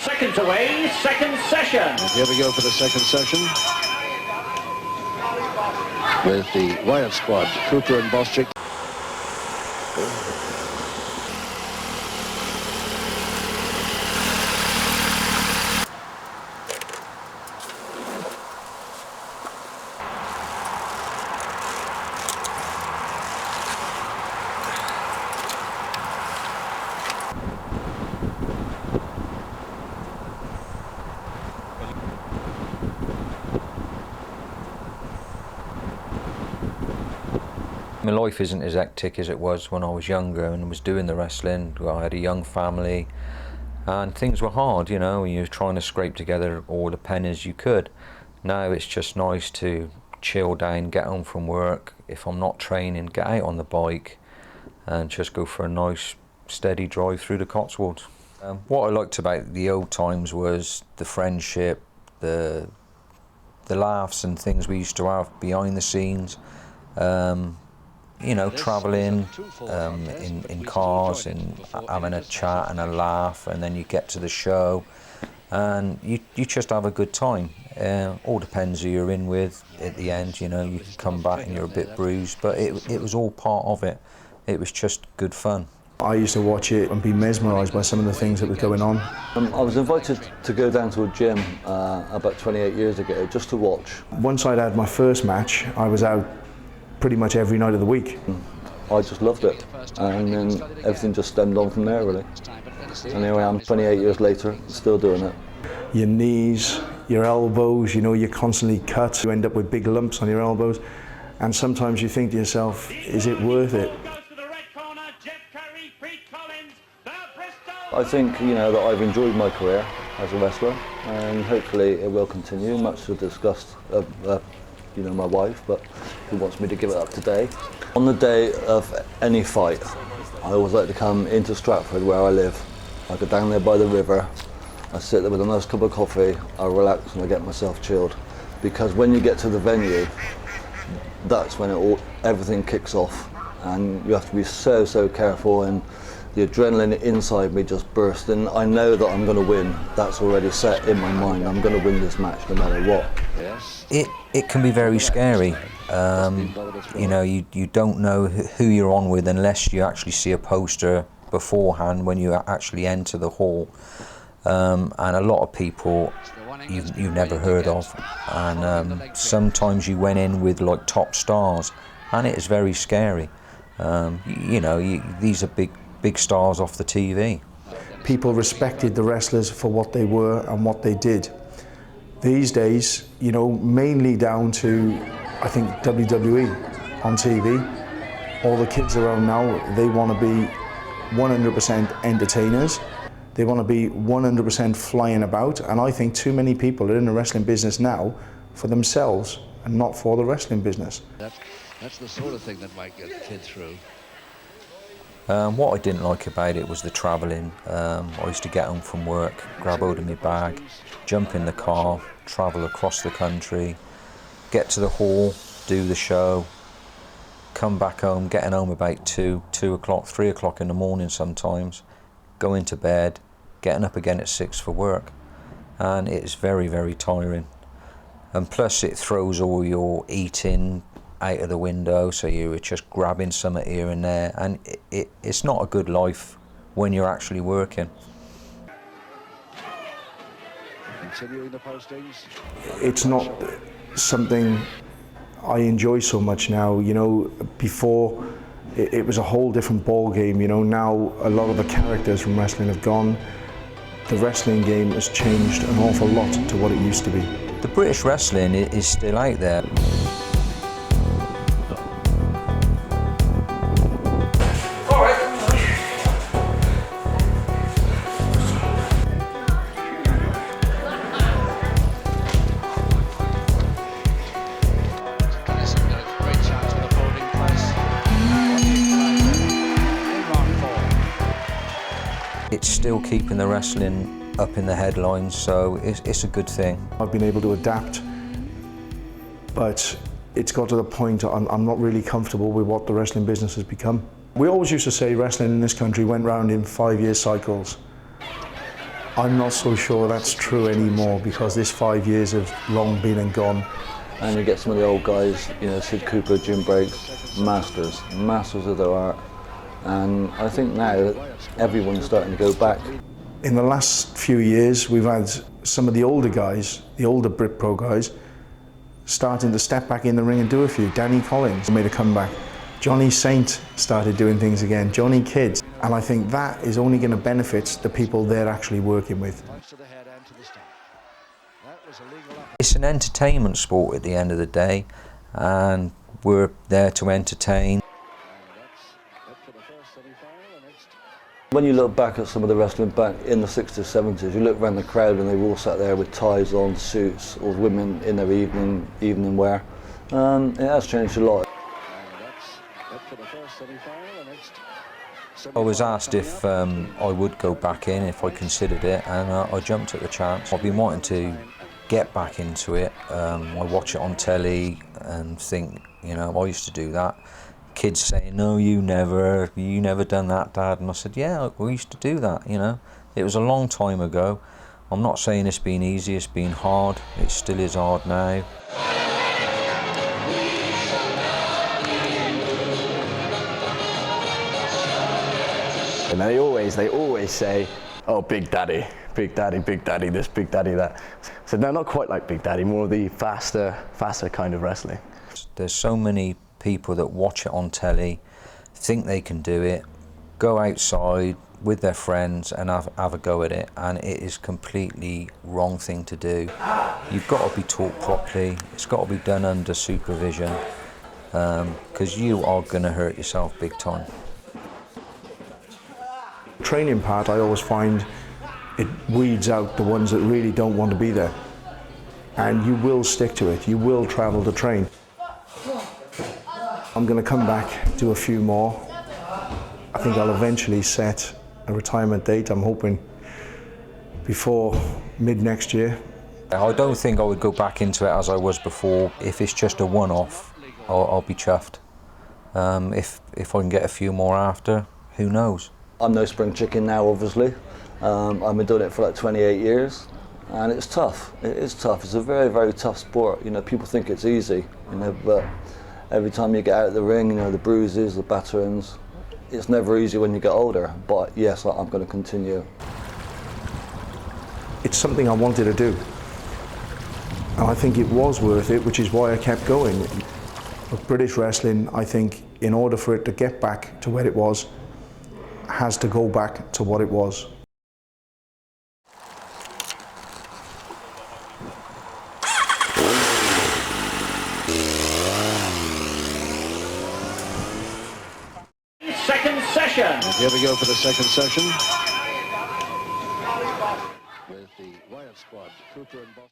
Seconds away, second session. And here we go for the second session with the Riot Squad, Cooper and Bostwick. My life isn't as hectic as it was when I was younger and was doing the wrestling. I had a young family and things were hard, you know, you were trying to scrape together all the pennies you could. Now it's just nice to chill down, get home from work. If I'm not training, get out on the bike and just go for a nice steady drive through the Cotswolds. What I liked about the old times was the friendship, the laughs and things we used to have behind the scenes. You know, travelling in cars and having a chat and a laugh, and then you get to the show and you just have a good time. All depends who you're in with at the end, you know, you can come back and you're a bit bruised, but it was all part of it. It was just good fun. I used to watch it and be mesmerised by some of the things that were going on. I was invited to go down to a gym about 28 years ago just to watch. Once I'd had my first match, I was out pretty much every night of the week. I just loved it, and then everything just stemmed on from there, really. And here I am 28 years later, still doing it. Your knees, your elbows, you know, you're constantly cut. You end up with big lumps on your elbows, and sometimes you think to yourself, is it worth it? I think, you know, that I've enjoyed my career as a wrestler, and hopefully it will continue, much to the disgust of you know, my wife, but who wants me to give it up today. On the day of any fight, I always like to come into Stratford where I live. I go down there by the river, I sit there with a nice cup of coffee, I relax and I get myself chilled. Because when you get to the venue, that's when everything kicks off, and you have to be so careful, and the adrenaline inside me just bursts, and I know that I'm going to win. That's already set in my mind. I'm going to win this match no matter what. It can be very scary. You know, you don't know who you're on with unless you actually see a poster beforehand when you actually enter the hall. And a lot of people you've never heard of. And sometimes you went in with like top stars, and it is very scary. You know, these are big stars off the TV. People respected the wrestlers for what they were and what they did. These days, you know, mainly down to, I think, WWE on TV. All the kids around now, they want to be 100% entertainers. They want to be 100% flying about, and I think too many people are in the wrestling business now for themselves and not for the wrestling business. That's the sort of thing that might get the kid through. What I didn't like about it was the travelling. I used to get home from work, grab hold of my bag, jump in the car, travel across the country, get to the hall, do the show, come back home, getting home about 2 o'clock, 3 o'clock in the morning sometimes, going to bed, getting up again at 6 for work. And it's very tiring. And plus it throws all your eating out of the window, so you were just grabbing something here and there, and it's not a good life when you're actually working. Continuing the postings. It's not something I enjoy so much now. You know, before it was a whole different ball game. You know, now a lot of the characters from wrestling have gone. The wrestling game has changed an awful lot to what it used to be. The British wrestling is still out there. It's still keeping the wrestling up in the headlines, so it's a good thing. I've been able to adapt, but it's got to the point I'm not really comfortable with what the wrestling business has become. We always used to say wrestling in this country went round in 5-year cycles. I'm not so sure that's true anymore because this 5 years have long been and gone. And you get some of the old guys, you know, Sid Cooper, Jim Breaks, masters of their art. And I think now everyone's starting to go back. In the last few years, we've had some of the older guys, the older Brit Pro guys, starting to step back in the ring and do a few. Danny Collins made a comeback. Johnny Saint started doing things again. Johnny Kidd. And I think that is only going to benefit the people they're actually working with. It's an entertainment sport at the end of the day, and we're there to entertain. When you look back at some of the wrestling back in the 60s, 70s, you look around the crowd and they were all sat there with ties on, suits, or women in their evening wear. It has changed a lot. I was asked if I would go back in, if I considered it, and I jumped at the chance. I've been wanting to get back into it. I watch it on telly and think, you know, I used to do that. Kids saying, no, you never done that, Dad. And I said, yeah, we used to do that, you know. It was a long time ago. I'm not saying it's been easy, it's been hard. It still is hard now. And they always say, oh, Big Daddy, Big Daddy, Big Daddy this, Big Daddy that. So no, not quite like Big Daddy, more of the faster kind of wrestling. There's so many people that watch it on telly, think they can do it, go outside with their friends and have a go at it, and it is completely wrong thing to do. You've got to be taught properly, it's got to be done under supervision, because you are going to hurt yourself big time. Training part, I always find it weeds out the ones that really don't want to be there. And you will stick to it, you will travel to train. I'm going to come back, do a few more. I think I'll eventually set a retirement date, I'm hoping before mid next year. I don't think I would go back into it as I was before. If it's just a one-off, I'll be chuffed. If I can get a few more after, who knows? I'm no spring chicken now, obviously. I've been doing it for like 28 years, and it's tough. It is tough. It's a very, very tough sport. You know, people think it's easy, you know, but every time you get out of the ring, you know, the bruises, the batterings, it's never easy when you get older. But yes, I'm going to continue. It's something I wanted to do, and I think it was worth it, which is why I kept going. But British wrestling, I think, in order for it to get back to where it was, has to go back to what it was. Second session. Here we go for the second session with the Wyatt squad, Cooper and Boston.